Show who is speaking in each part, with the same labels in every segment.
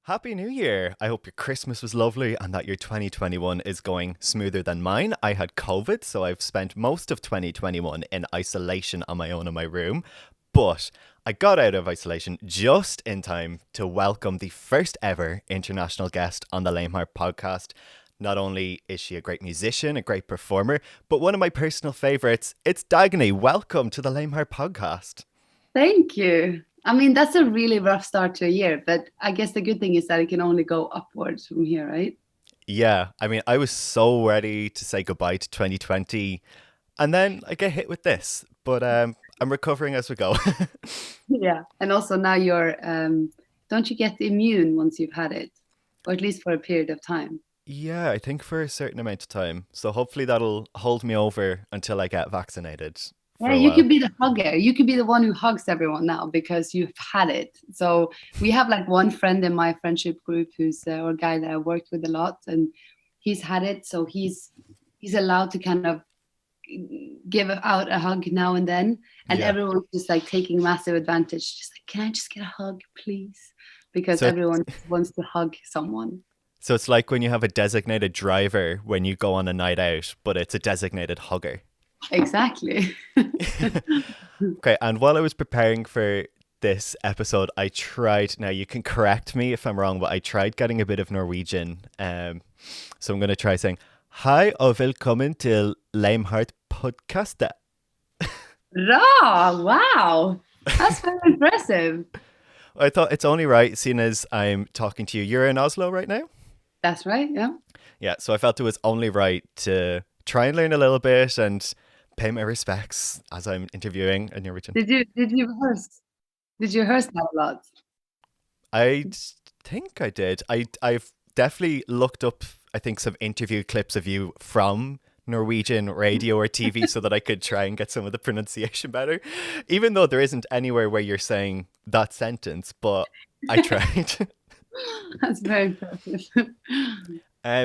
Speaker 1: Happy New Year! I hope your Christmas was lovely and that your 2021 is going smoother than mine. I had COVID, so I've spent most of 2021 in isolation on my own in my room. But I got out of isolation just in time to welcome the first ever international guest on the Lame Heart podcast. Not only is she a great musician, a great performer, but one of my personal favourites. It's Dagny. Welcome to the Lame Heart podcast.
Speaker 2: Thank you. I mean, that's a really rough start to a year, but I guess the good thing is that it can only go upwards from here, right?
Speaker 1: Yeah, I mean, I was so ready to say goodbye to 2020, and then I get hit with this, but I'm recovering as we go.
Speaker 2: Yeah. And also now don't you get immune once you've had it, or at least for a period of time?
Speaker 1: Yeah, I think for a certain amount of time. So hopefully that'll hold me over until I get vaccinated
Speaker 2: Yeah,
Speaker 1: for a
Speaker 2: you
Speaker 1: while.
Speaker 2: could be the hugger. You could be the one who hugs everyone now because you've had it. So we have like one friend in my friendship group who's or guy that I worked with a lot, and he's had it. So he's allowed to kind of give out a hug now and then, and
Speaker 1: Yeah.
Speaker 2: everyone's just like taking massive advantage, just like, can I just get a hug please, because
Speaker 1: So
Speaker 2: everyone wants to hug someone.
Speaker 1: so it's like when you have a designated driver when you go on a night out, but it's a designated hugger.
Speaker 2: Exactly.
Speaker 1: Okay, and while I was preparing for this episode, I tried, now you can correct me if I'm wrong, but I tried getting a bit of Norwegian. So I'm going to try saying, Hei og velkommen til Lamehart podcast.
Speaker 2: Wow, that's very impressive.
Speaker 1: I thought it's only right, seeing as I'm talking to you. You're in Oslo right now?
Speaker 2: That's right, yeah.
Speaker 1: Yeah, so I felt it was only right to try and learn a little bit and pay my respects as I'm interviewing a Norwegian.
Speaker 2: Did you rehearse that a lot?
Speaker 1: I think I did. I've definitely looked up, I think, some interview clips of you from Norwegian radio or TV so that I could try and get some of the pronunciation better. Even though there isn't anywhere where you're saying that sentence, but I tried.
Speaker 2: That's very impressive.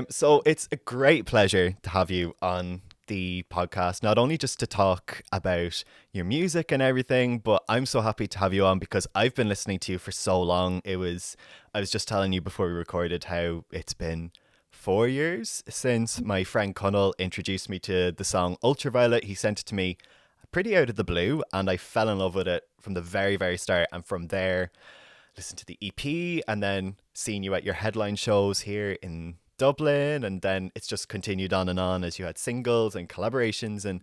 Speaker 1: So it's a great pleasure to have you on the podcast, not only just to talk about your music and everything, but I'm so happy to have you on because I've been listening to you for so long. I was just telling you before we recorded how it's been 4 years since my friend Connell introduced me to the song Ultraviolet. He sent it to me pretty out of the blue, and I fell in love with it from the very, very start. And from there, listened to the EP and then seeing you at your headline shows here in Dublin, and then it's just continued on as you had singles and collaborations and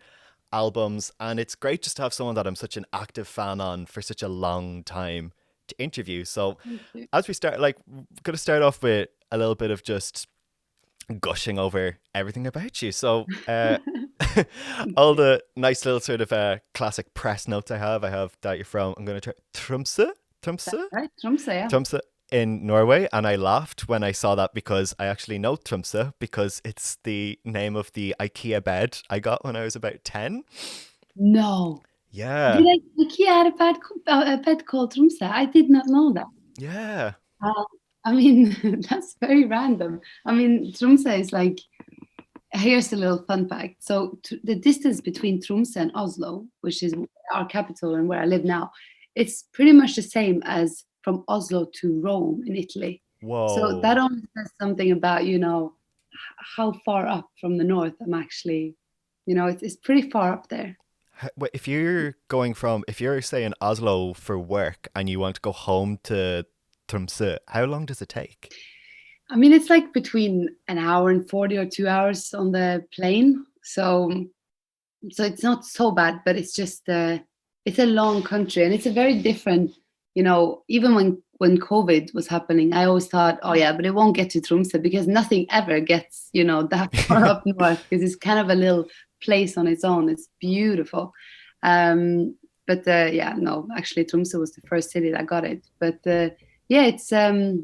Speaker 1: albums. And it's great just to have someone that I'm such an active fan on for such a long time to interview. So
Speaker 2: Thank you.
Speaker 1: as we start, like, gonna start off with a little bit of just gushing over everything about you. So all the nice little sort of classic press notes I have that you're from, I'm gonna try Tromsø.
Speaker 2: That's
Speaker 1: Tromsø?
Speaker 2: right, Tromsø, yeah.
Speaker 1: Tromsø in Norway, and I laughed when I saw that because I actually know Tromsø because it's the name of the IKEA bed I got when I was about 10.
Speaker 2: No.
Speaker 1: Yeah,
Speaker 2: Did I, IKEA had a pet called Tromsø? I did not know that.
Speaker 1: yeah.
Speaker 2: Uh, I mean, that's very random. I mean, Tromsø is like, here's a little fun fact. So the distance between Tromsø and Oslo, which is our capital and where I live now, it's pretty much the same as from Oslo to Rome in Italy. So that
Speaker 1: Whoa.
Speaker 2: only says something about, how far up from the north I'm actually, it's pretty far up there.
Speaker 1: If if you're saying Oslo for work and you want to go home to Tromsø, how long does it take?
Speaker 2: I mean, it's like between an hour and 40 or 2 hours on the plane. So it's not so bad, but it's just it's a long country, and it's a very different, even when COVID was happening, I always thought, oh yeah, but it won't get to Tromsø because nothing ever gets, that far up north because it's kind of a little place on its own. It's beautiful. But yeah, no, actually Tromsø was the first city that got it. But yeah, it's a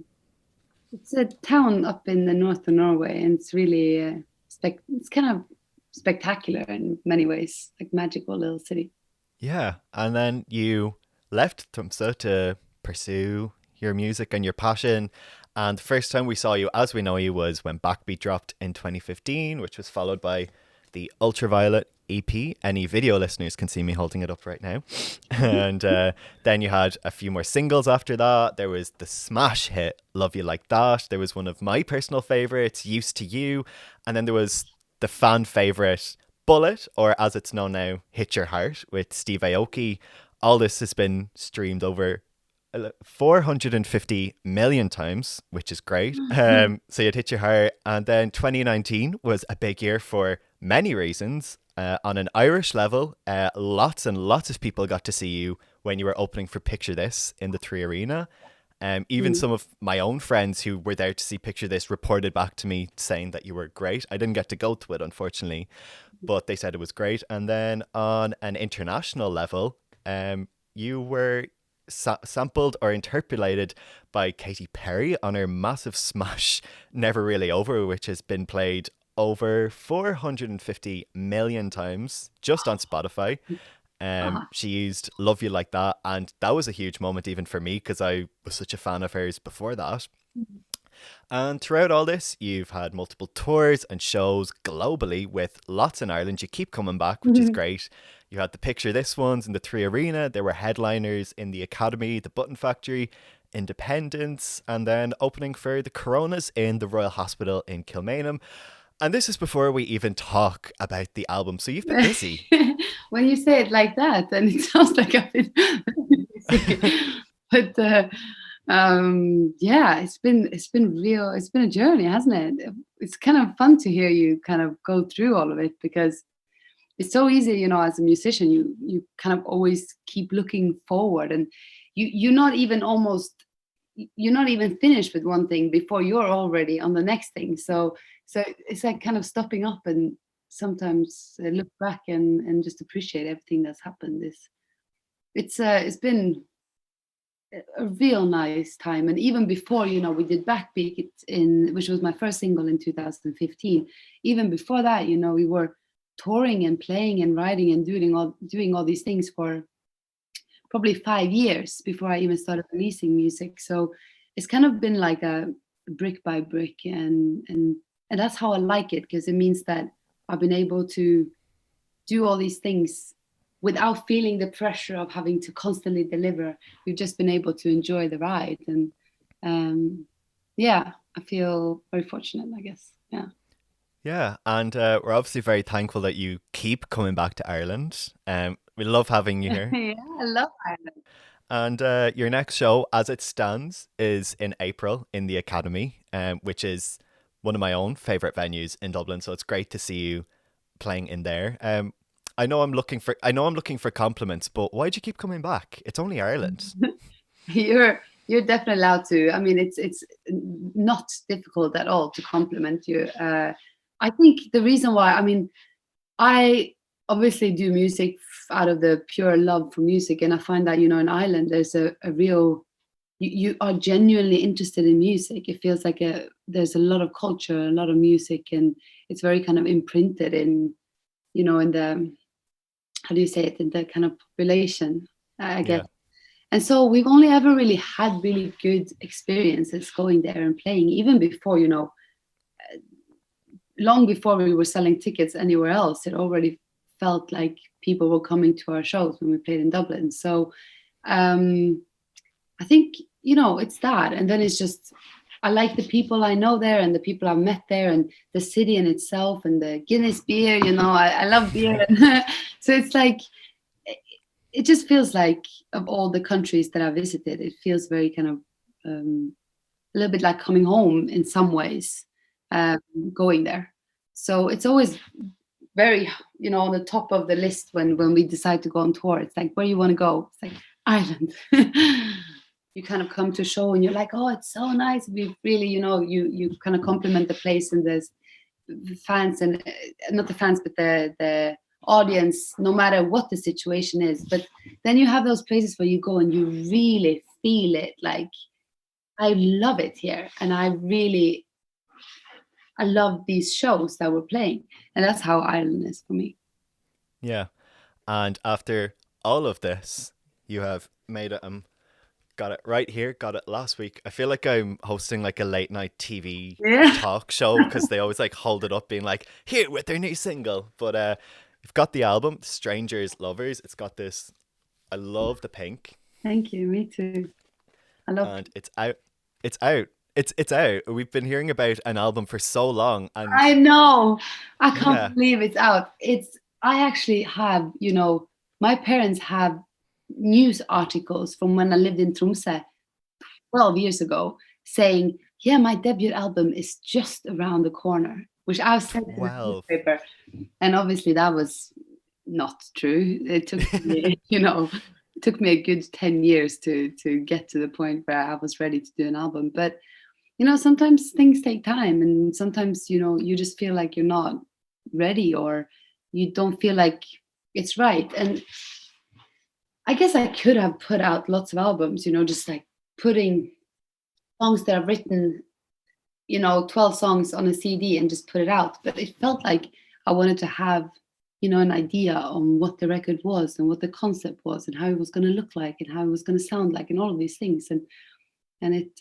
Speaker 2: town up in the north of Norway, and it's really it's kind of spectacular in many ways, like magical little city.
Speaker 1: Yeah, and then you left Tromsø to pursue your music and your passion. And the first time we saw you, as we know you, was when Backbeat dropped in 2015, which was followed by the Ultraviolet EP. Any video listeners can see me holding it up right now. And then you had a few more singles after that. There was the smash hit Love You Like That. There was one of my personal favourites, Used to You. And then there was the fan favourite Bullet, or as it's known now, Hit Your Heart with Steve Aoki. All this has been streamed over 450 million times, which is great. So you'd Hit Your Heart. And then 2019 was a big year for many reasons. On an Irish level, lots and lots of people got to see you when you were opening for Picture This in the Three Arena. Even some of my own friends who were there to see Picture This reported back to me saying that you were great. I didn't get to go to it, unfortunately, but they said it was great. And then on an international level, you were sampled or interpolated by Katy Perry on her massive smash Never Really Over, which has been played over 450 million times just on Spotify. She used Love You Like That, and that was a huge moment even for me because I was such a fan of hers before that. And throughout all this, you've had multiple tours and shows globally with lots in Ireland. You keep coming back, which is great. You had the Picture This ones in the Three Arena. There were headliners in the Academy, the Button Factory, Independence, and then opening for the Coronas in the Royal Hospital in Kilmainham. And this is before we even talk about the album. So you've been busy.
Speaker 2: When you say it like that, then it sounds like I've been busy. But yeah, it's been a journey, hasn't it? It's kind of fun to hear you kind of go through all of it, because it's so easy, you know, as a musician, you kind of always keep looking forward, and you're not even finished with one thing before you're already on the next thing. So it's like kind of stopping up and sometimes look back and just appreciate everything that's happened. It's been a real nice time. And even before, you know, we did Backbeat which was my first single in 2015. Even before that, you know, we were touring and playing and writing and doing all these things for probably 5 years before I even started releasing music. So it's kind of been like a brick by brick, and that's how I like it, because it means that I've been able to do all these things without feeling the pressure of having to constantly deliver. We've just been able to enjoy the ride, and yeah, I feel very fortunate, I guess. Yeah.
Speaker 1: Yeah, and we're obviously very thankful that you keep coming back to Ireland. We love having you here.
Speaker 2: Yeah, I love Ireland.
Speaker 1: And your next show, as it stands, is in April in the Academy, which is one of my own favourite venues in Dublin. So it's great to see you playing in there. I know I'm looking for compliments, but why'd you keep coming back? It's only Ireland.
Speaker 2: You're definitely allowed to. I mean, it's not difficult at all to compliment you. I think the reason why, I mean, I obviously do music out of the pure love for music, and I find that, you know, in Ireland there's a real, you are genuinely interested in music. It feels like there's a lot of culture, a lot of music, and it's very kind of imprinted in, you know, in the, how do you say it, in the kind of population, I guess. Yeah. And so we've only ever really had really good experiences going there and playing, even before, you know, long before we were selling tickets anywhere else. It already felt like people were coming to our shows when we played in Dublin. So I think, you know, it's that. And then it's just, I like the people I know there and the people I've met there and the city in itself and the Guinness beer, you know, I love beer. So it's like, it just feels like, of all the countries that I visited, it feels very kind of a little bit like coming home in some ways, going there. So it's always very, you know, on the top of the list when we decide to go on tour. It's like, where you want to go? It's like Ireland. You kind of come to a show and you're like, oh, it's so nice. We really, you know, you kind of compliment the place, and there's the fans, and not the fans, but the audience, no matter what the situation is. But then you have those places where you go and you really feel it. Like, I love it here, and I love these shows that we're playing, and that's how Ireland is for me.
Speaker 1: Yeah, and after all of this, you have made it Got it right here. Got it last week. I feel like I'm hosting like a late night TV
Speaker 2: Yeah.
Speaker 1: talk show because they always like hold it up, being like, "Here with their new single." But you've got the album, "Strangers Lovers." It's got this. I love the pink,
Speaker 2: Thank you. Me too. I love.
Speaker 1: and it's out. It's out. It's out. We've been hearing about an album for so long, and
Speaker 2: I know. I
Speaker 1: yeah,
Speaker 2: can't believe it's out. It's. I actually have. My parents have news articles from when I lived in Tromsø 12 years ago saying, "Yeah, my debut album is just around the corner," which I've sent to the
Speaker 1: 12.
Speaker 2: newspaper, and obviously that was not true. It took me, it took me a good 10 years to get to the point where I was ready to do an album. But sometimes things take time, and sometimes you just feel like you're not ready, or you don't feel like it's right. And I guess I could have put out lots of albums, just like putting songs that I've written, 12 songs on a CD and just put it out. But it felt like I wanted to have, an idea on what the record was and what the concept was and how it was going to look like and how it was going to sound like and all of these things. And it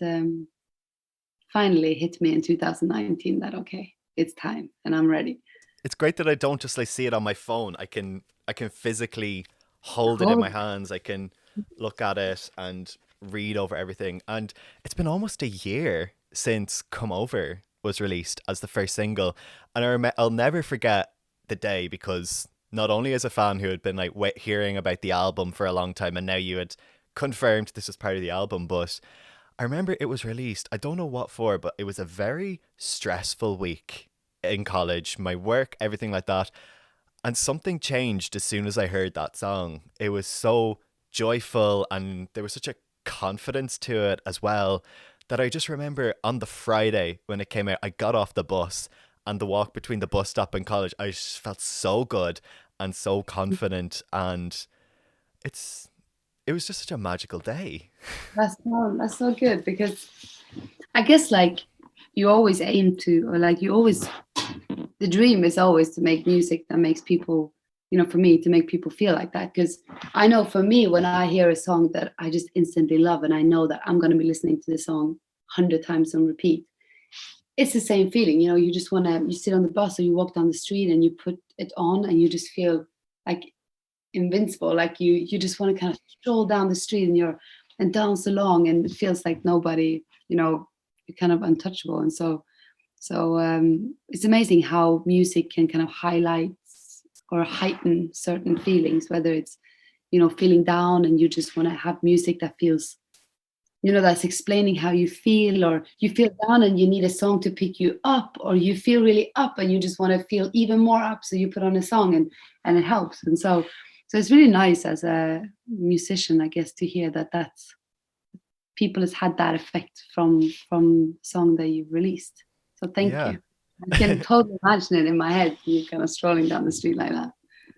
Speaker 2: finally hit me in 2019 that, okay, it's time and I'm ready.
Speaker 1: It's great that I don't just like see it on my phone. I can physically hold it in
Speaker 2: Oh,
Speaker 1: my hands. I can look at it and read over everything. And it's been almost a year since "Come Over" was released as the first single, and I'll never forget the day, because not only as a fan who had been like hearing about the album for a long time, and now you had confirmed this was part of the album, but I remember it was released. I don't know what for, but it was a very stressful week in college, my work, everything like that. And something changed as soon as I heard that song. It was so joyful, and there was such a confidence to it as well, that I just remember on the Friday when it came out, I got off the bus, and the walk between the bus stop and college, I just felt so good and so confident. And it was just such a magical day.
Speaker 2: that's so good, because I guess like you always aim to, or like you always, the dream is always to make music that makes people, for me, to make people feel like that. Because I know for me, when I hear a song that I just instantly love, and I know that I'm going to be listening to the song 100 times on repeat, it's the same feeling. You just want to, you sit on the bus or you walk down the street and you put it on and you just feel like invincible. Like you just want to kind of stroll down the street and dance along, and it feels like nobody, you're kind of untouchable. And so it's amazing how music can kind of highlight or heighten certain feelings, whether it's, feeling down and you just want to have music that feels, that's explaining how you feel, or you feel down and you need a song to pick you up, or you feel really up and you just want to feel even more up. So you put on a song and it helps. And so it's really nice as a musician, I guess, to hear that that's people has had that effect from song that you've released. So thank
Speaker 1: Yeah.
Speaker 2: you. I can totally imagine it in my head, you kind of strolling down the street like that.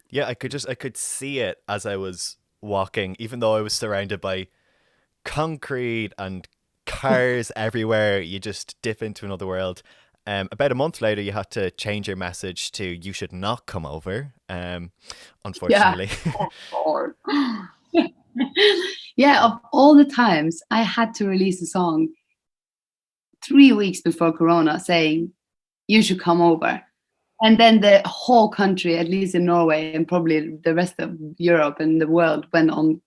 Speaker 1: Yeah, I could see it as I was walking, even though I was surrounded by concrete and cars everywhere. You just dip into another world. About a month later, you had to change your message to "You should not come over."
Speaker 2: Yeah.
Speaker 1: Unfortunately.
Speaker 2: Oh, Lord. Yeah, of all the times I had to release a song 3 weeks before Corona saying, you should come over. And then the whole country, at least in Norway and probably the rest of Europe and the world, went on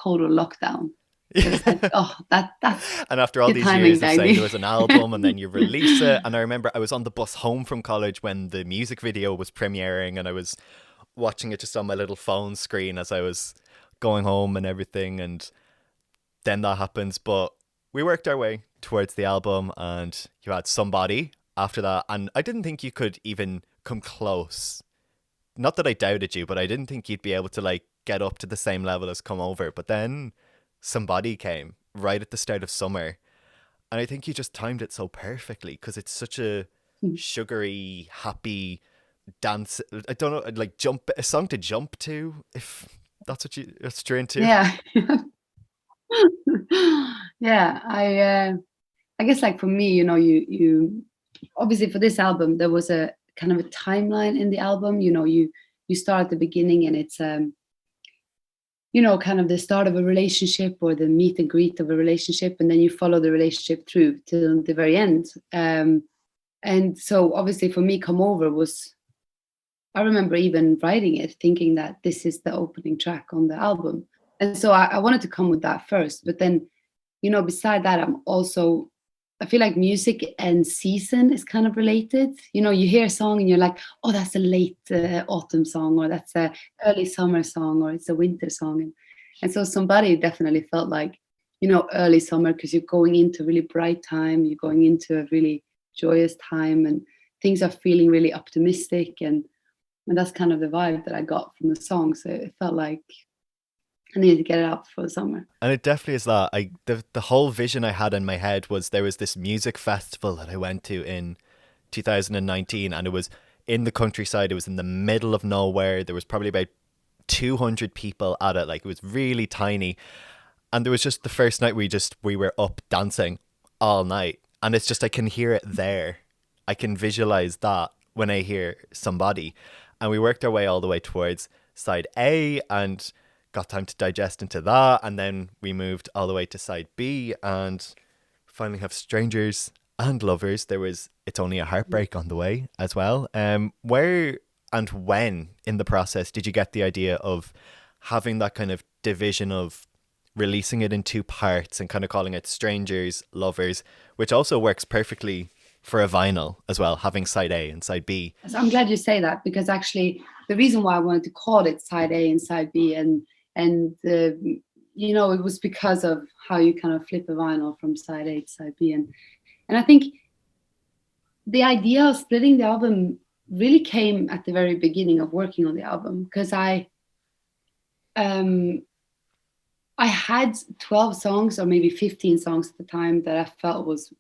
Speaker 2: total lockdown. It was like, oh, that's
Speaker 1: And after all
Speaker 2: good
Speaker 1: these
Speaker 2: timing,
Speaker 1: years of saying there
Speaker 2: Dagny.
Speaker 1: was an album and then you release it, and I remember I was on the bus home from college when the music video was premiering, and I was watching it just on my little phone screen as I was going home and everything, and then that happens. But we worked our way towards the album, and you had "Somebody" after that, and I didn't think you could even come close. Not that I doubted you, but I didn't think you'd be able to like get up to the same level as "Come Over." But then "Somebody" came right at the start of summer, and I think you just timed it so perfectly because it's such a sugary, happy dance. I don't know, like jump a song to jump to, if that's what you're into.
Speaker 2: Yeah. Yeah, I guess like for me, you obviously for this album there was a kind of a timeline in the album. You start at the beginning and it's kind of the start of a relationship or the meet and greet of a relationship, and then you follow the relationship through till the very end. And so obviously for me, Come Over was, I remember even writing it, thinking that this is the opening track on the album. And so I wanted to come with that first. But then, beside that, I feel like music and season is kind of related. You hear a song and you're like, oh, that's a late autumn song, or that's a early summer song, or it's a winter song. And so Somebody definitely felt like, early summer, because you're going into a really bright time, you're going into a really joyous time, and things are feeling really optimistic. And that's kind of the vibe that I got from the song. So it felt like I needed to get it out for the summer.
Speaker 1: And it definitely is that. The whole vision I had in my head was there was this music festival that I went to in 2019, and it was in the countryside. It was in the middle of nowhere. There was probably about 200 people at it. Like, it was really tiny. And there was just the first night we were up dancing all night. And it's just, I can hear it there. I can visualize that when I hear Somebody. And we worked our way all the way towards side A and got time to digest into that. And then we moved all the way to side B and finally have Strangers and Lovers. There was It's Only a Heartbreak on the way as well. Where and when in the process did you get the idea of having that kind of division of releasing it in two parts and kind of calling it Strangers, Lovers, which also works perfectly for a vinyl as well, having side A and side B?
Speaker 2: So I'm glad you say that, because actually the reason why I wanted to call it side A and side B it was because of how you kind of flip a vinyl from side A to side B. And I think the idea of splitting the album really came at the very beginning of working on the album, because I had 12 songs or maybe 15 songs at the time that I felt was,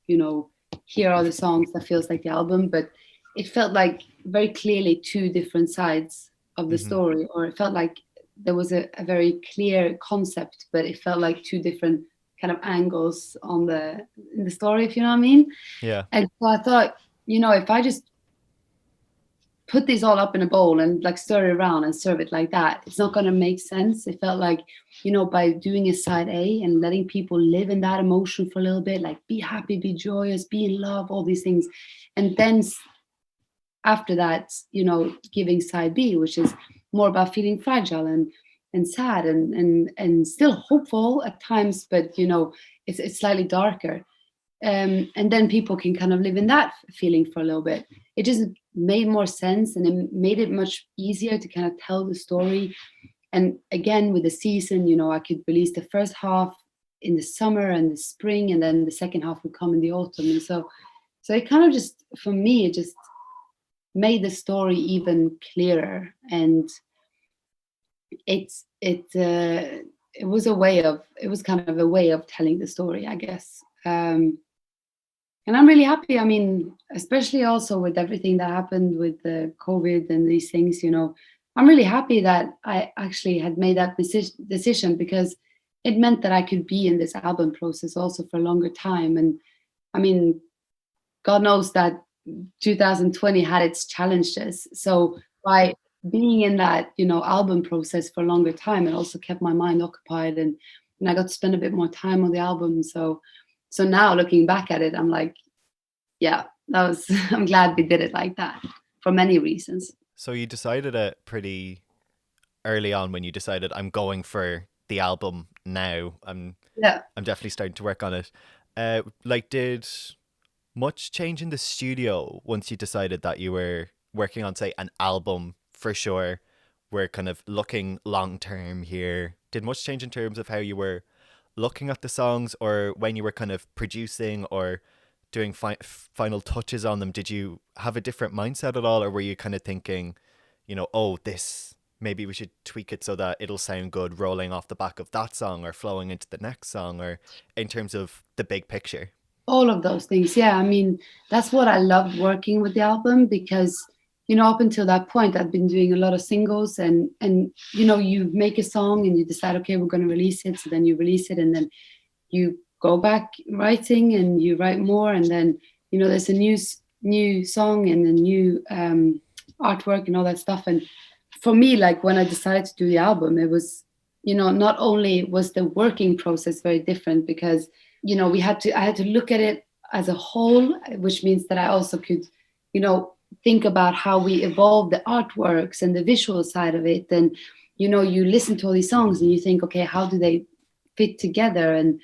Speaker 2: here are the songs that feels like the album, but it felt like very clearly two different sides of the story, or it felt like there was a very clear concept, but it felt like two different kind of angles in the story, if you know what I mean.
Speaker 1: Yeah.
Speaker 2: And so I thought, if I just put these all up in a bowl and like stir it around and serve it like that, it's not going to make sense. It felt like, by doing a side A and letting people live in that emotion for a little bit, like be happy, be joyous, be in love, all these things. And then after that, giving side B, which is more about feeling fragile and sad and still hopeful at times, but it's slightly darker. And then people can kind of live in that feeling for a little bit. It just made more sense, and it made it much easier to kind of tell the story. And again, with the season, I could release the first half in the summer and the spring, and then the second half would come in the autumn. And so it kind of just, for me, it just made the story even clearer. And it was kind of a way of telling the story, I guess. And I'm really happy. I mean, especially also with everything that happened with the COVID and these things, I'm really happy that I actually had made that decision, because it meant that I could be in this album process also for a longer time. And I mean, God knows that 2020 had its challenges. So by being in that, album process for a longer time, it also kept my mind occupied, and I got to spend a bit more time on the album. So now looking back at it, I'm like, yeah, I'm glad we did it like that for many reasons.
Speaker 1: So you decided it pretty early on when you decided, I'm going for the album now. I'm definitely starting to work on it. Did much change in the studio once you decided that you were working on, say, an album for sure? We're kind of looking long term here. Did much change in terms of how you were looking at the songs, or when you were kind of producing or doing final touches on them? Did you have a different mindset at all, or were you kind of thinking, this, maybe we should tweak it so that it'll sound good rolling off the back of that song or flowing into the next song, or in terms of the big picture?
Speaker 2: All of those things. Yeah. I mean, that's what I loved working with the album, because up until that point, I'd been doing a lot of singles, and you make a song and you decide, okay, we're going to release it. So then you release it, and then you go back writing and you write more, and then there's a new song and a new artwork and all that stuff. And for me, like when I decided to do the album, it was not only was the working process very different because, I had to look at it as a whole, which means that I also could, you know, think about how we evolve the artworks and the visual side of it. And, you listen to all these songs and you think, okay, how do they fit together? And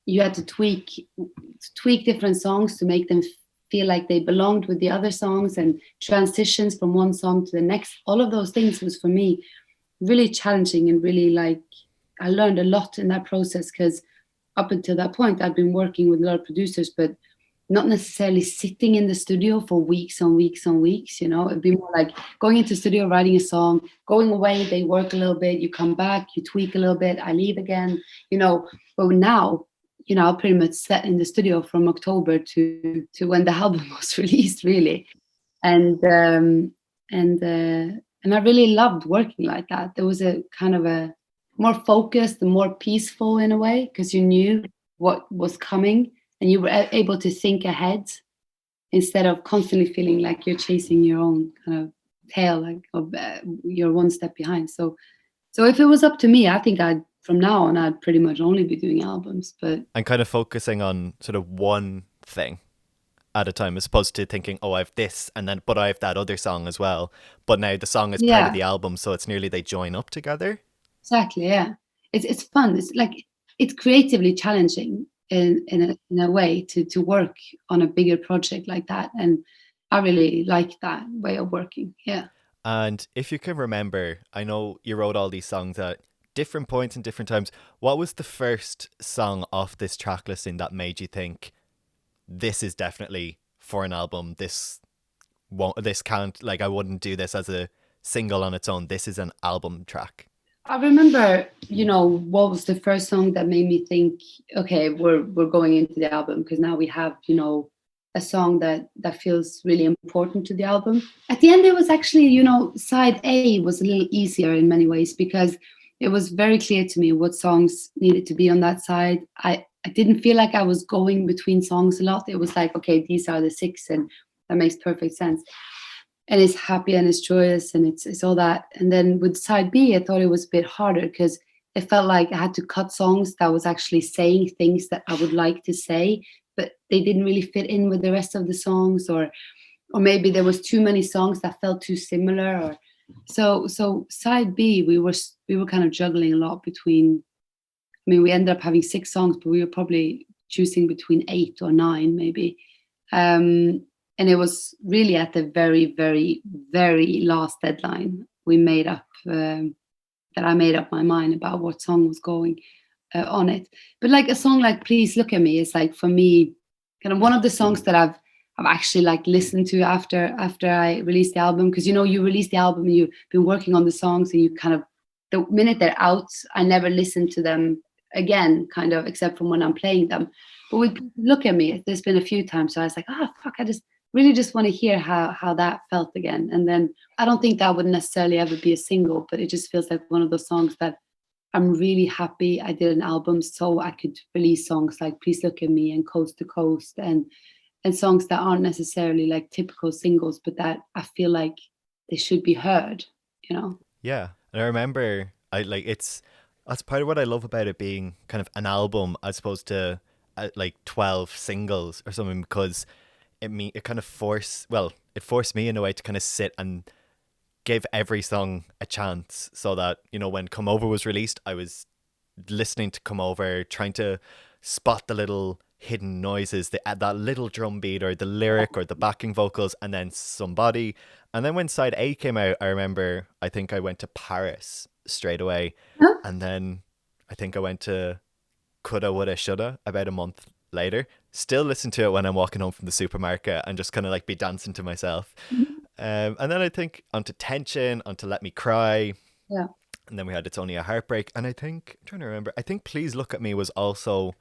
Speaker 2: you had to tweak different songs to make them feel like they belonged with the other songs, and transitions from one song to the next. All of those things was for me really challenging, and really, like, I learned a lot in that process, because up until that point I'd been working with a lot of producers, but not necessarily sitting in the studio for weeks on weeks on weeks. It'd be more like going into the studio, writing a song, going away, they work a little bit, you come back, you tweak a little bit, I leave again. But now, I'll pretty much set in the studio from October to when the album was released, really. And um, and uh, and I really loved working like that. There was a kind of a more focused and more peaceful in a way, because you knew what was coming, and you were able to think ahead instead of constantly feeling like you're chasing your own kind of tail, like you're one step behind. So if it was up to me, I think from now on I'd pretty much only be doing albums. But
Speaker 1: And kind of focusing on sort of one thing at a time, as opposed to thinking, oh, I have this, and then, but I have that other song as well. But now the song is part of
Speaker 2: yeah,
Speaker 1: the album, so it's nearly they join up together.
Speaker 2: exactly. Yeah, it's fun. It's like it's creatively challenging in a way to work on a bigger project like that, and I really like that way of working. Yeah.
Speaker 1: And if you can remember, I know you wrote all these songs at different points and different times. What was the first song off this track listing that made you think this is definitely for an album? This can't, like, I wouldn't do this as a single on its own. This is an album track.
Speaker 2: I remember, what was the first song that made me think, okay, we're going into the album, because now we have, a song that feels really important to the album. At the end, it was actually, side A was a little easier in many ways, because it was very clear to me what songs needed to be on that side. I didn't feel like I was going between songs a lot. It was like, okay, these are the six, and that makes perfect sense, and it's happy and it's joyous and it's all that. And then with side B, I thought it was a bit harder, because it felt like I had to cut songs that was actually saying things that I would like to say, but they didn't really fit in with the rest of the songs, or maybe there was too many songs that felt too similar. Or so side B, we were kind of juggling a lot between. I mean, we ended up having six songs, but we were probably choosing between 8 or 9, maybe. And it was really at the very, very, very last deadline we made up, that I made up my mind about what song was going on it. But like a song like "Please Look at Me" is, like, for me, kind of one of the songs that I've actually, like, listened to after I released the album, because you release the album and you've been working on the songs, and you kind of, the minute they're out, I never listen to them again, kind of, except from when I'm playing them. But with "Look at Me," there's been a few times, so I was like, oh fuck, I just want to hear how that felt again. And then I don't think that would necessarily ever be a single, but it just feels like one of those songs that I'm really happy I did an album, so I could release songs like "Please Look at Me" and "Coast to Coast," and songs that aren't necessarily like typical singles, but that I feel like they should be heard, you know.
Speaker 1: Yeah. And I remember, that's part of what I love about it being kind of an album as opposed to like 12 singles or something, because it kind of it forced me in a way to kind of sit and give every song a chance, so that, when Come Over was released, I was listening to Come Over, trying to spot the little hidden noises, that little drum beat or the lyric or the backing vocals, and then Somebody. And then when side A came out, I remember, I think I went to Paris straight away,
Speaker 2: Huh?
Speaker 1: and then I think I went to Coulda, Woulda, Shoulda about a month later. Still listen to it when I'm walking home from the supermarket and just kind of like be dancing to myself. And then I think onto Tension, onto Let Me Cry,
Speaker 2: Yeah.
Speaker 1: and then we had It's Only a Heartbreak. And I'm trying to remember, I think Please Look at Me was also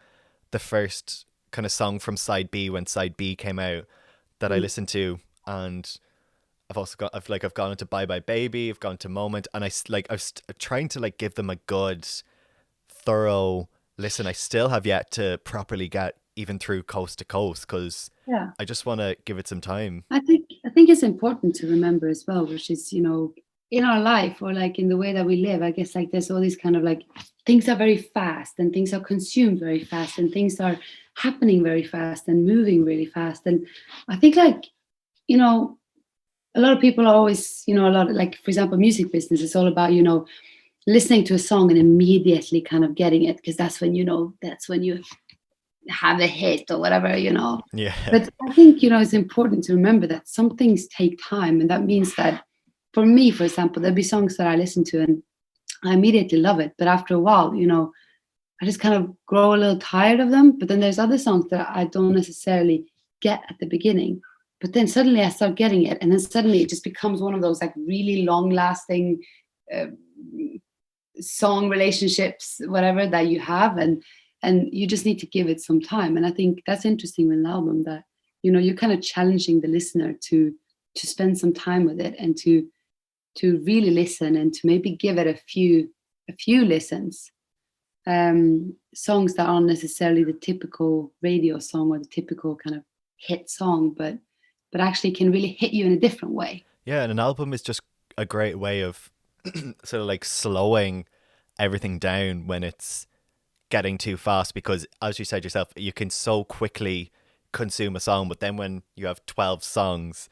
Speaker 1: the first kind of song from side B when side B came out that I
Speaker 2: Mm.
Speaker 1: listened to. And I've gone into Bye Bye Baby, I've gone to Moment, and I'm trying to like give them a good, thorough listen. I still have yet to properly get even through Coast to Coast, because
Speaker 2: Yeah.
Speaker 1: I just want to give it some time.
Speaker 2: I think it's important to remember as well, which is, in our life, or like in the way that we live, I guess like there's all these kind of like things are very fast and things are consumed very fast and things are happening very fast and moving really fast. And I think like, you know, a lot of people are always, a lot of like, for example, music business is all about, listening to a song and immediately kind of getting it, because that's when you have a hit or whatever.
Speaker 1: Yeah.
Speaker 2: But I think, it's important to remember that some things take time. And that means that for me, for example, there'll be songs that I listen to and I immediately love it. But after a while, I just kind of grow a little tired of them. But then there's other songs that I don't necessarily get at the beginning. But then suddenly I start getting it. And then suddenly it just becomes one of those like really long lasting uh, song relationships, whatever that you have. And you just need to give it some time. And I think that's interesting with an album, that, you're kind of challenging the listener to spend some time with it and to really listen and to maybe give it a few listens. Songs that aren't necessarily the typical radio song or the typical kind of hit song, but actually can really hit you in a different way.
Speaker 1: Yeah, and an album is just a great way of sort of like slowing everything down when it's getting too fast, because as you said yourself, you can so quickly consume a song, but then when you have 12 songs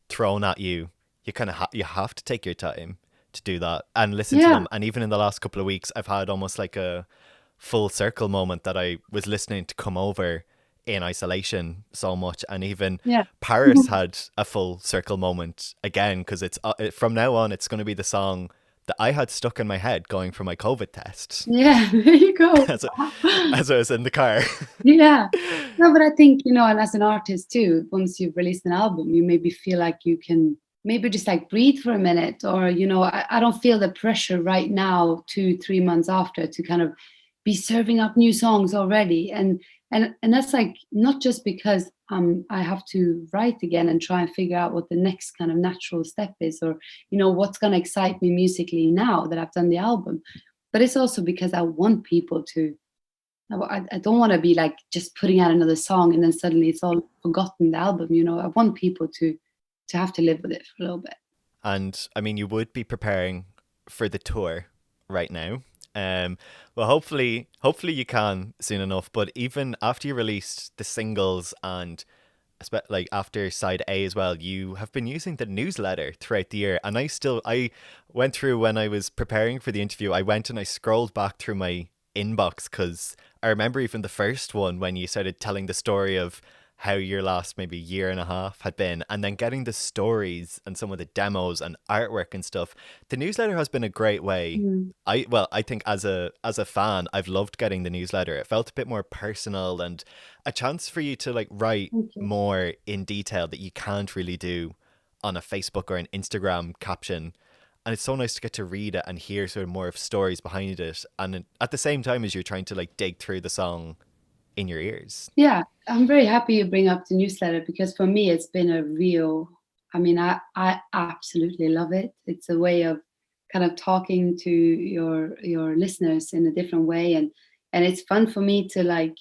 Speaker 1: thrown at you, you kind of you have to take your time to do that and listen to
Speaker 2: Yeah.
Speaker 1: them. And even in the last couple of weeks, I've had almost like a full circle moment that I was listening to Come Over in isolation so much. And even
Speaker 2: Yeah.
Speaker 1: Paris had a full circle moment again, because it's from now on it's going to be the song that I had stuck in my head going for my COVID test
Speaker 2: Yeah, there you go.
Speaker 1: as, as I was in the car.
Speaker 2: Yeah. No, but I think, and as an artist too, once you've released an album, you maybe feel like you can maybe just like breathe for a minute, or, I don't feel the pressure right now, 2-3 months after, to kind of be serving up new songs already. And that's like not just because I have to write again and try and figure out what the next kind of natural step is, or, what's going to excite me musically now that I've done the album. But it's also because I want people to, I don't want to be like just putting out another song and then suddenly it's all forgotten, the album. I want people to have to live with it for a little bit.
Speaker 1: And I mean, you would be preparing for the tour right now. Well, hopefully you can soon enough. But even after you released the singles and like after side A as well, you have been using the newsletter throughout the year. And I went through, when I was preparing for the interview, I went and I scrolled back through my inbox, because I remember even the first one when you started telling the story of how your last maybe year and a half had been, and then getting the stories and some of the demos and artwork and stuff. The newsletter has been a great way.
Speaker 2: Mm.
Speaker 1: I think as a fan, I've loved getting the newsletter. It felt a bit more personal and a chance for you to like write
Speaker 2: Thank you.
Speaker 1: more in detail that you can't really do on a Facebook or an Instagram caption. And it's so nice to get to read it and hear sort of more of stories behind it, and at the same time as you're trying to like dig through the song in your ears.
Speaker 2: Yeah, I'm very happy you bring up the newsletter, because for me it's been a real, I mean, I absolutely love it. It's a way of kind of talking to your listeners in a different way, and it's fun for me to like,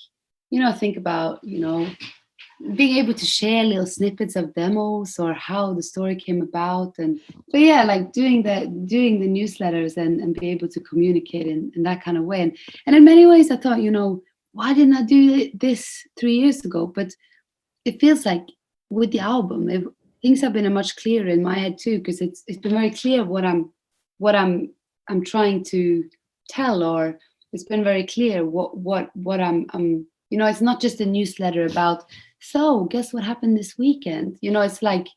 Speaker 2: think about, being able to share little snippets of demos or how the story came about. And so yeah, like doing the newsletters and be able to communicate in that kind of way. And in many ways I thought, why didn't I do this 3 years ago? But it feels like with the album, things have been much clearer in my head too, because it's been very clear what I'm trying to tell, or it's been very clear what I'm it's not just a newsletter about, so guess what happened this weekend. It's like,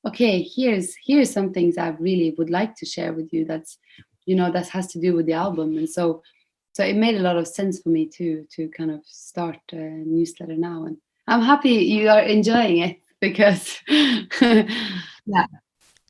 Speaker 2: okay, here's some things I really would like to share with you, that's that has to do with the album. And so it made a lot of sense for me to kind of start a newsletter now, and I'm happy you are enjoying it, because yeah.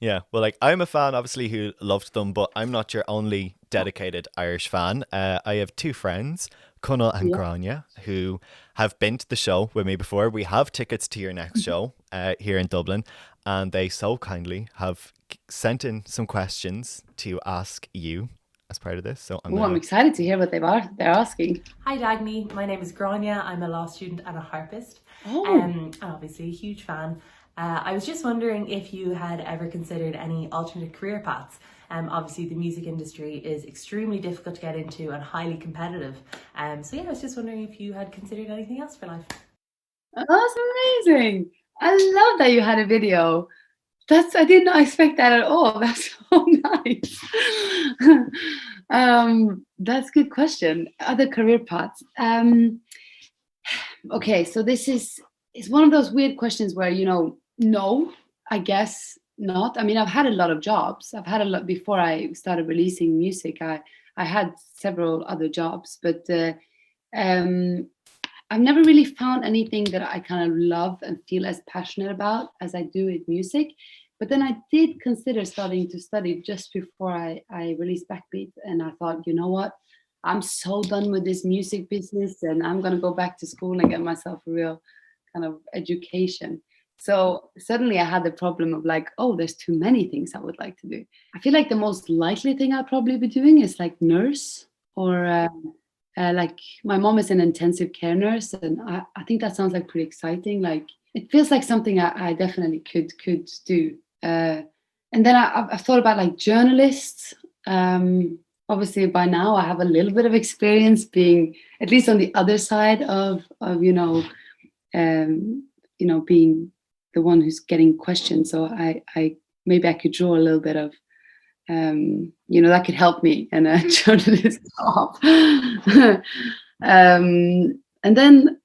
Speaker 1: Yeah, well, like I'm a fan, obviously, who loved them, but I'm not your only dedicated Irish fan. I have two friends, Conal and
Speaker 2: Yeah.
Speaker 1: Grania, who have been to the show with me before. We have tickets to your next show here in Dublin, and they so kindly have sent in some questions to ask you as part of this. So
Speaker 2: Oh, I'm excited to hear what they're asking.
Speaker 3: Hi Dagny, my name is Grania. I'm a law student and a harpist,
Speaker 2: Oh.
Speaker 3: and obviously a huge fan. I was just wondering if you had ever considered any alternate career paths. Obviously, the music industry is extremely difficult to get into and highly competitive. So yeah, I was just wondering if you had considered anything else for life.
Speaker 2: Oh, that's amazing. I love that you had a video. I did not expect that at all. That's so nice. That's a good question. Other career paths. Okay, so this is it's one of those weird questions where, no, I guess not. I mean, I've had a lot of jobs. I've had a lot before I started releasing music. I had several other jobs, but um, I've never really found anything that I kind of love and feel as passionate about as I do with music. But then I did consider starting to study just before I released Backbeat. And I thought, you know what? I'm so done with this music business and I'm going to go back to school and get myself a real kind of education. So suddenly I had the problem of like, oh, there's too many things I would like to do. I feel like the most likely thing I'll probably be doing is like nurse or like my mom is an intensive care nurse, and I think that sounds like pretty exciting. Like it feels like something I definitely could do. And then I've thought about like journalists. Obviously, by now I have a little bit of experience being at least on the other side of being the one who's getting questioned. So I maybe I could draw a little bit of that could help me in a journalist job. And then,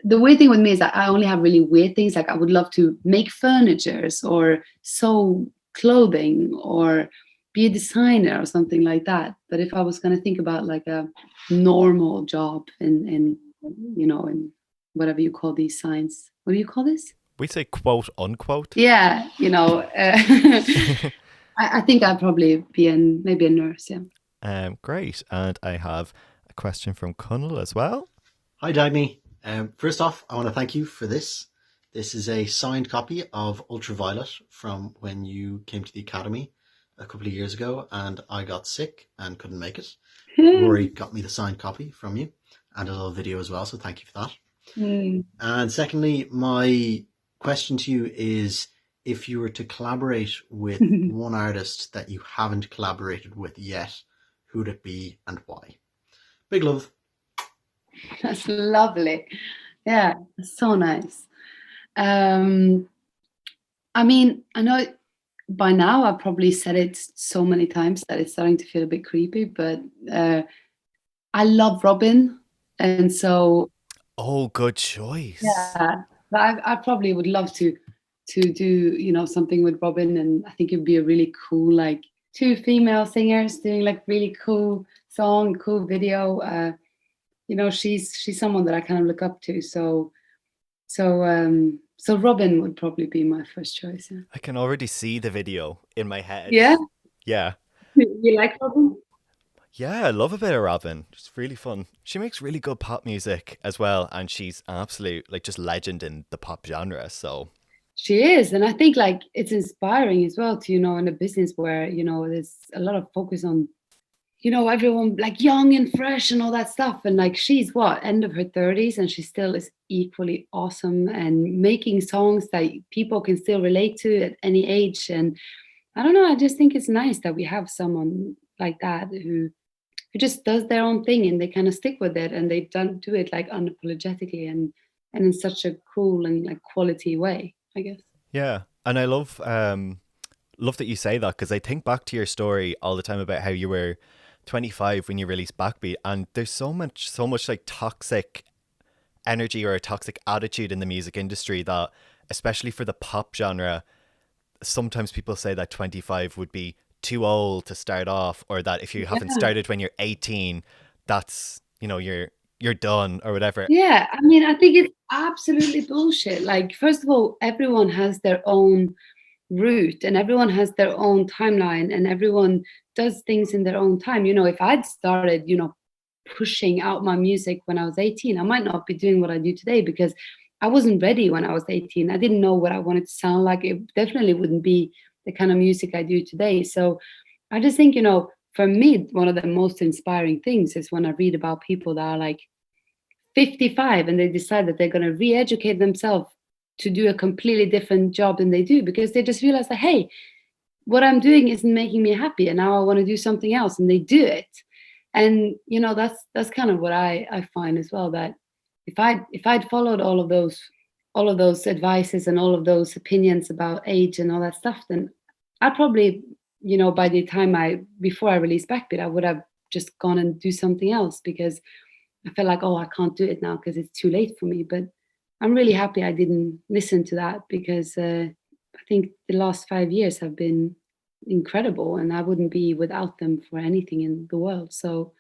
Speaker 2: the weird thing with me is that I only have really weird things. Like I would love to make furnitures or sew clothing or be a designer or something like that. But if I was going to think about like a normal job in whatever you call these signs, what do you call this?
Speaker 1: We say quote unquote.
Speaker 2: Yeah, I think I'd probably be maybe a nurse, yeah.
Speaker 1: Great. And I have a question from Connell as well.
Speaker 4: Hi, Dagny. First off, I want to thank you for this. This is a signed copy of Ultraviolet from when you came to the Academy a couple of years ago and I got sick and couldn't make it. Rory got me the signed copy from you and a little video as well, so thank you for that. And secondly, my question to you is, if you were to collaborate with one artist that you haven't collaborated with yet, who would it be and why? Big love.
Speaker 2: That's lovely. Yeah, so nice. I mean, I know by now I've probably said it so many times that it's starting to feel a bit creepy, but I love Robin. And so...
Speaker 1: Oh, good choice.
Speaker 2: Yeah, I probably would love to do, something with Robin. And I think it'd be a really cool, like two female singers doing like really cool song, cool video. She's someone that I kind of look up to. So Robin would probably be my first choice. Yeah.
Speaker 1: I can already see the video in my head.
Speaker 2: Yeah?
Speaker 1: Yeah.
Speaker 2: You like Robin?
Speaker 1: Yeah, I love a bit of Robin. It's really fun. She makes really good pop music as well. And she's an absolute, like, just legend in the pop genre. So
Speaker 2: she is. And I think like it's inspiring as well to, in a business where, there's a lot of focus on, everyone like young and fresh and all that stuff. And like, she's end of her 30s and she still is equally awesome and making songs that people can still relate to at any age. And I don't know, I just think it's nice that we have someone like that who just does their own thing and they kind of stick with it and they don't do it like unapologetically and in such a cool and like quality way, I guess.
Speaker 1: Yeah. And I love that you say that, because I think back to your story all the time about how you were 25 when you released Backbeat, and there's so much like toxic energy or a toxic attitude in the music industry that, especially for the pop genre, sometimes people say that 25 would be too old to start off, or that if you haven't started when you're 18, that's, you're done or whatever.
Speaker 2: Yeah, I mean, I think it's absolutely bullshit. Like, first of all, everyone has their own route and everyone has their own timeline and everyone does things in their own time. If I'd started, pushing out my music when I was 18, I might not be doing what I do today because I wasn't ready when I was 18. I didn't know what I wanted to sound like. It definitely wouldn't be the kind of music I do today. So I just think, for me, one of the most inspiring things is when I read about people that are like 55 and they decide that they're going to re-educate themselves to do a completely different job than they do, because they just realize that, hey, what I'm doing isn't making me happy, and now I want to do something else, and they do it. And that's kind of what I find as well, that if I'd followed all of those advices and all of those opinions about age and all that stuff, then I probably, by the time before I released Backbeat, I would have just gone and do something else, because I felt like, oh, I can't do it now because it's too late for me. But I'm really happy I didn't listen to that, because I think the last 5 years have been incredible, and I wouldn't be without them for anything in the world. So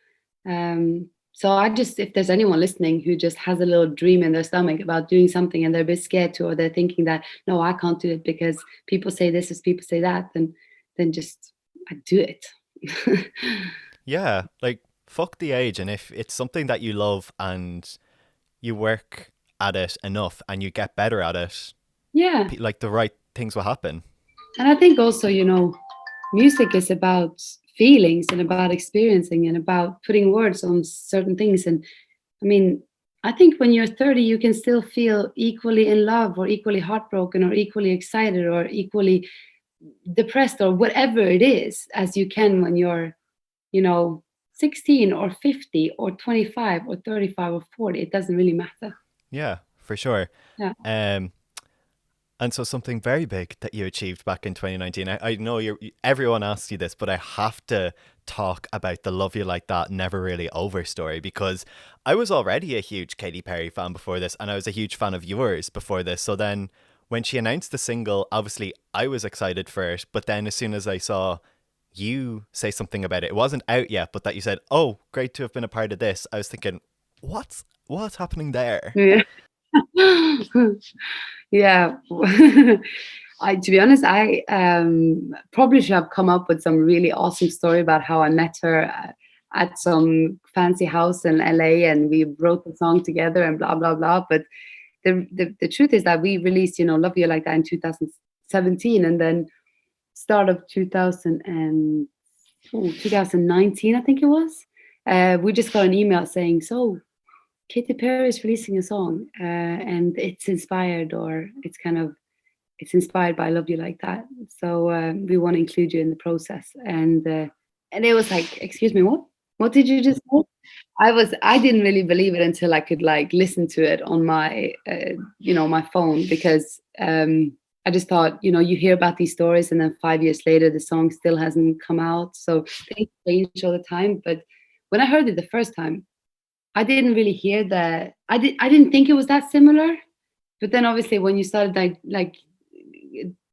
Speaker 2: I just, if there's anyone listening who just has a little dream in their stomach about doing something and they're a bit scared to, or they're thinking that, no, I can't do it because people say this is people say that, then just I do it.
Speaker 1: Yeah, like fuck the age, and if it's something that you love and you work at it enough and you get better at it,
Speaker 2: Yeah.
Speaker 1: like the right things will happen.
Speaker 2: And I think also, music is about feelings and about experiencing and about putting words on certain things. And I mean, I think when you're 30, you can still feel equally in love or equally heartbroken or equally excited or equally depressed or whatever it is as you can when you're, 16 or 50 or 25 or 35 or 40. It doesn't really matter.
Speaker 1: Yeah, for sure.
Speaker 2: Yeah.
Speaker 1: And so something very big that you achieved back in 2019. I know everyone asks you this, but I have to talk about the Love You Like That Never Really Over story, because I was already a huge Katy Perry fan before this, and I was a huge fan of yours before this. So then when she announced the single, obviously I was excited for it. But then as soon as I saw you say something about it, it wasn't out yet, but that you said, oh, great to have been a part of this, I was thinking, what's happening there?
Speaker 2: Yeah. Yeah. To be honest, I probably should have come up with some really awesome story about how I met her at some fancy house in LA, and we wrote the song together and blah blah blah. But the truth is that we released, Love You Like That in 2017, and then start of 2019, I think it was. We just got an email saying, so Katy Perry is releasing a song, and it's inspired, or it's inspired by Love You Like That. So we want to include you in the process. And it was like, excuse me, what? What did you just say? I didn't really believe it until I could listen to it on my, my phone, because I just thought, you hear about these stories and then 5 years later, the song still hasn't come out. So things change all the time. But when I heard it the first time, I didn't really hear that. I didn't think it was that similar. But then obviously when you started like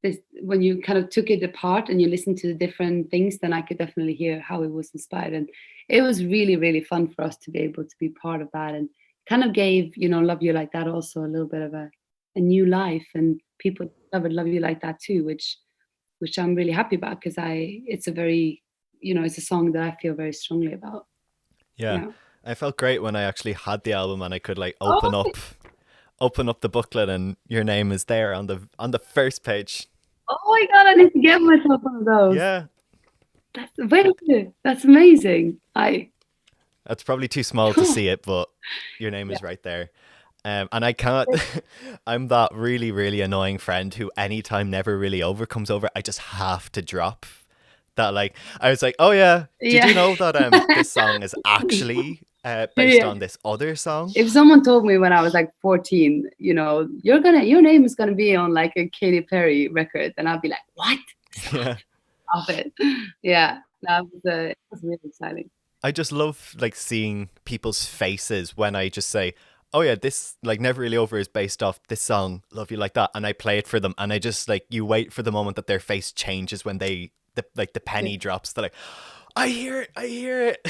Speaker 2: this, when you kind of took it apart and you listened to the different things, then I could definitely hear how it was inspired. And it was really, really fun for us to be able to be part of that, and kind of gave, Love You Like That also a little bit of a new life, and people discovered Love You Like That too, which I'm really happy about, because it's a very, it's a song that I feel very strongly about.
Speaker 1: Yeah. I felt great when I actually had the album and I could open up the booklet and your name is there on the first page.
Speaker 2: Oh my God, I need to get myself one of those.
Speaker 1: Yeah.
Speaker 2: That's amazing.
Speaker 1: That's probably too small to see it, but your name is right there. And I can't, I'm that really, really annoying friend who anytime Never Really Over comes over, I just have to drop that. I was like, oh yeah, did you know that this song is actually based on this other song?
Speaker 2: If someone told me when I was 14, your name is gonna be on a Katy Perry record, then I'd be like, what?
Speaker 1: Yeah.
Speaker 2: Stop it. Yeah, it was really exciting.
Speaker 1: I just love seeing people's faces when I just say, oh yeah, this Never Really Over is based off this song, Love You Like That, and I play it for them, and I just you wait for the moment that their face changes when the penny drops. They're like, I hear it.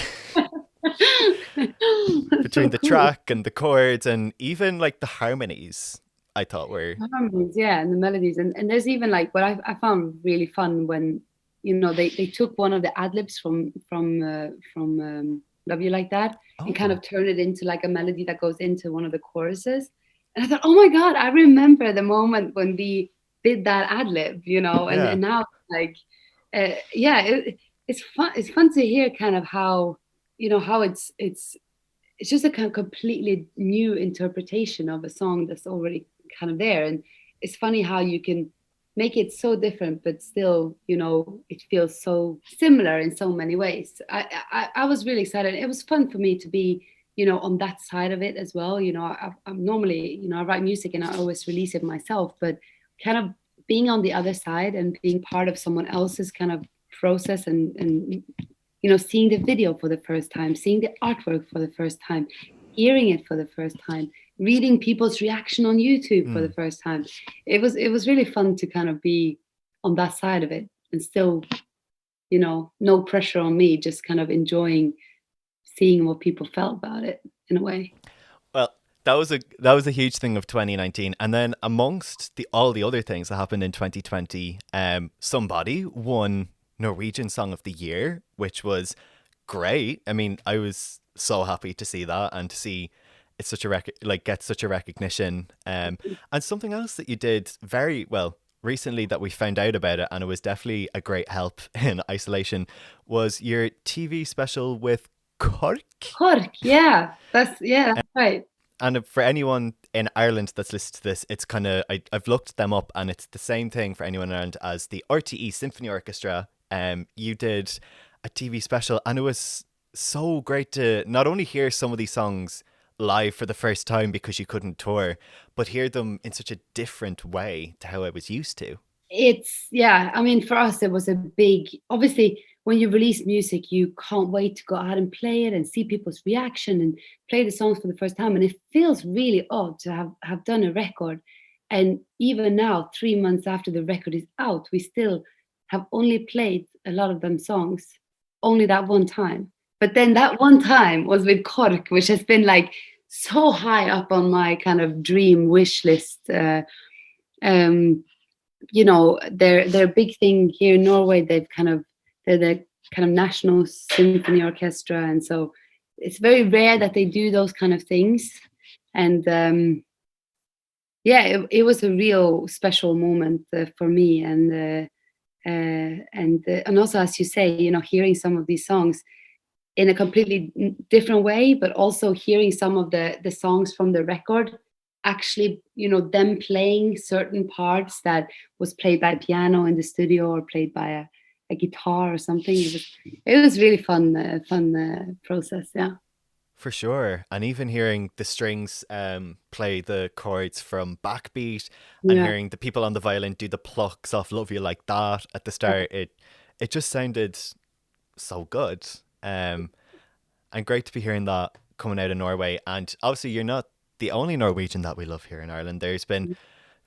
Speaker 1: Between the track and the chords and even the harmonies, I thought were
Speaker 2: harmonies, yeah, and the melodies, and there's even what I found really fun when they took one of the ad-libs from Love You Like That and kind of turned it into a melody that goes into one of the choruses, and I thought, oh my God, I remember the moment when we did that ad-lib, and now it's fun to hear kind of how how it's just a kind of completely new interpretation of a song that's already kind of there. And it's funny how you can make it so different, but still, it feels so similar in so many ways. I was really excited. It was fun for me to be, on that side of it as well. I'm normally, I write music and I always release it myself, but kind of being on the other side and being part of someone else's kind of process and seeing the video for the first time, seeing the artwork for the first time, hearing it for the first time, reading people's reaction on YouTube for the first time. It was really fun to kind of be on that side of it and still, no pressure on me, just kind of enjoying seeing what people felt about it in a way.
Speaker 1: Well, that was a huge thing of 2019, and then amongst all the other things that happened in 2020, somebody won Norwegian Song of the Year, which was great. I mean, I was so happy to see that and to see it's such a get such a recognition. And something else that you did very well recently that we found out about it, and it was definitely a great help in isolation, was your TV special with Cork.
Speaker 2: Yeah, that's right.
Speaker 1: And for anyone in Ireland that's listened to this, it's kind of I've looked them up, and it's the same thing for anyone in Ireland as the RTE Symphony Orchestra. You did a TV special, and it was so great to not only hear some of these songs live for the first time because you couldn't tour, but hear them in such a different way to how I was used to.
Speaker 2: I mean, for us, it was a big, obviously, when you release music, you can't wait to go out and play it and see people's reaction and play the songs for the first time. And it feels really odd to have done a record. And even now, 3 months after the record is out, we still have only played a lot of them songs only that one time. But then that one time was with Cork, which has been like so high up on my kind of dream wish list. They're a big thing here in Norway. They're the kind of national symphony orchestra, and so it's very rare that they do those kind of things. And it was a real special moment for me. And also, as you say, hearing some of these songs in a completely different way, but also hearing some of the songs from the record, actually, them playing certain parts that was played by piano in the studio or played by a guitar or something. It was really fun process. Yeah,
Speaker 1: for sure. And even hearing the strings play the chords from Backbeat, and hearing the people on the violin do the plucks off Love You Like That at the start, it just sounded so good. And great to be hearing that coming out of Norway. And obviously you're not the only Norwegian that we love here in Ireland. There's been,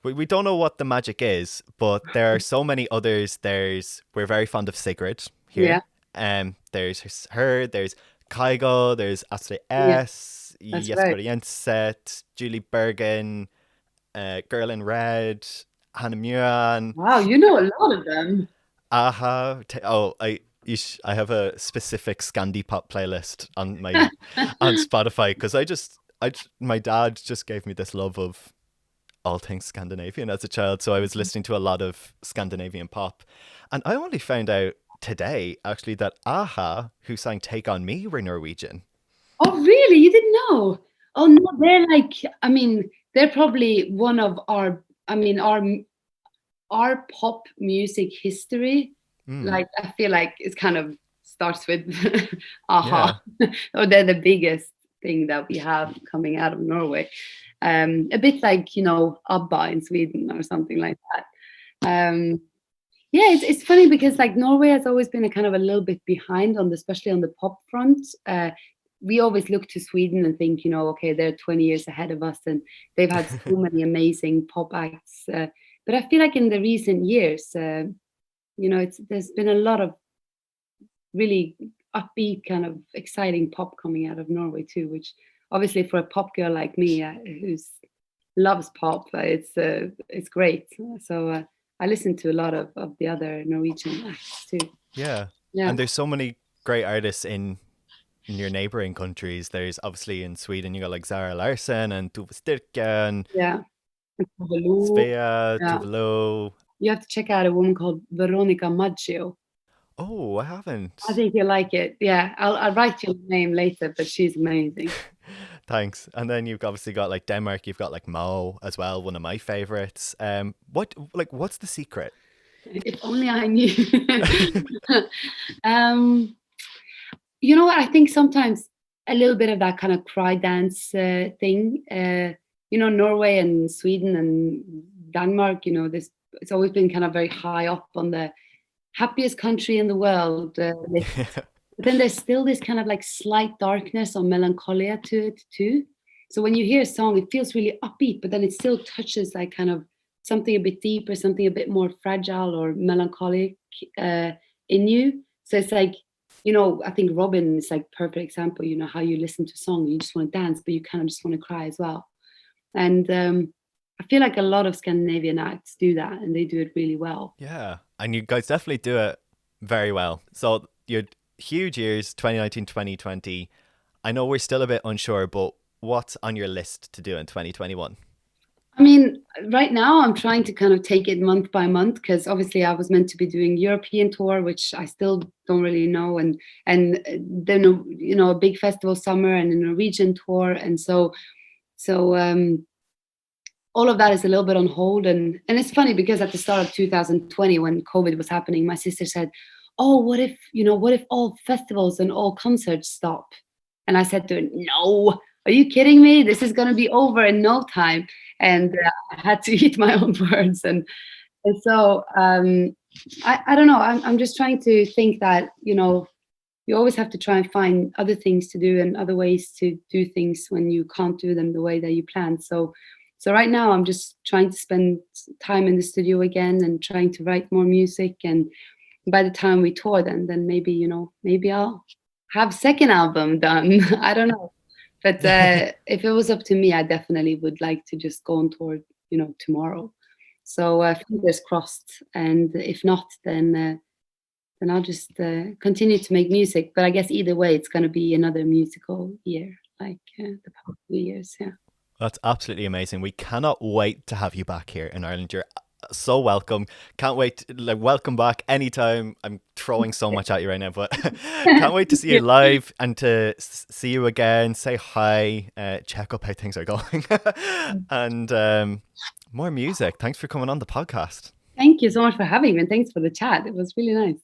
Speaker 1: we don't know what the magic is, but there are so many others. We're very fond of Sigrid here. There's her, there's Kygo, there's Astrid S, Jesper Jenseth, Julie Bergen, Girl in Red, Hannah Muan.
Speaker 2: Wow, you know a lot of them.
Speaker 1: Aha. I have a specific Scandi pop playlist on my on Spotify because my dad just gave me this love of all things Scandinavian as a child, so I was listening to a lot of Scandinavian pop, and I only found out today actually that Aha, who sang Take On Me, were Norwegian.
Speaker 2: Oh really? You didn't know? Oh no, they're like, I mean, they're probably one of our pop music history. Like, I feel like it kind of starts with Aha. Or they're the biggest thing that we have coming out of Norway. A bit like, ABBA in Sweden or something like that. It's funny because like Norway has always been a kind of a little bit behind especially on the pop front. We always look to Sweden and think, okay, they're 20 years ahead of us and they've had so many amazing pop acts. But I feel like in the recent years, there's been a lot of really upbeat, kind of exciting pop coming out of Norway too, which obviously for a pop girl like me who loves pop, it's great. So I listen to a lot of the other Norwegian acts too.
Speaker 1: Yeah. And there's so many great artists in your neighboring countries. There's obviously in Sweden you got like Zara Larsson and Tove Styrken. Svea, Tove.
Speaker 2: You have to check out a woman called Veronica Maggio.
Speaker 1: Oh, I haven't.
Speaker 2: I think you'll like it. Yeah, I'll write your name later, but she's amazing.
Speaker 1: Thanks. And then you've obviously got like Denmark, you've got like Mo as well, one of my favorites. What's the secret?
Speaker 2: If only I knew. um, you know what? I think sometimes a little bit of that kind of cry dance thing. Norway and Sweden and Denmark. This it's always been kind of very high up on the happiest country in the world list. But then there's still this kind of like slight darkness or melancholia to it too. So when you hear a song, it feels really upbeat, but then it still touches like kind of something a bit deeper, something a bit more fragile or melancholic in you. So it's like, I think Robin is like perfect example. How you listen to a song, you just want to dance, but you kind of just want to cry as well. And I feel like a lot of Scandinavian acts do that, and they do it really well.
Speaker 1: Yeah, and you guys definitely do it very well. So you're huge years, 2019, 2020. I know we're still a bit unsure, but what's on your list to do in 2021?
Speaker 2: I mean, right now I'm trying to kind of take it month by month, because obviously I was meant to be doing European tour, which I still don't really know, and then a big festival summer and a Norwegian tour, and so all of that is a little bit on hold, and it's funny because at the start of 2020, when COVID was happening, my sister said, "Oh, what if all festivals and all concerts stop?" And I said to her, "No, are you kidding me? This is going to be over in no time." And I had to eat my own words, and so I don't know. I'm just trying to think that you always have to try and find other things to do and other ways to do things when you can't do them the way that you planned. So right now I'm just trying to spend time in the studio again and trying to write more music. And by the time we tour, then maybe I'll have second album done. I don't know. But if it was up to me, I definitely would like to just go on tour, tomorrow. So fingers crossed. And if not, then I'll just continue to make music. But I guess either way, it's going to be another musical year, like the past few years. Yeah.
Speaker 1: That's absolutely amazing. We cannot wait to have you back here in Ireland. You're so welcome. Can't wait. Welcome back anytime. I'm throwing so much at you right now, but can't wait to see you live and to see you again. Say hi. Check up how things are going, and more music. Thanks for coming on the podcast.
Speaker 2: Thank you so much for having me, and thanks for the chat. It was really nice.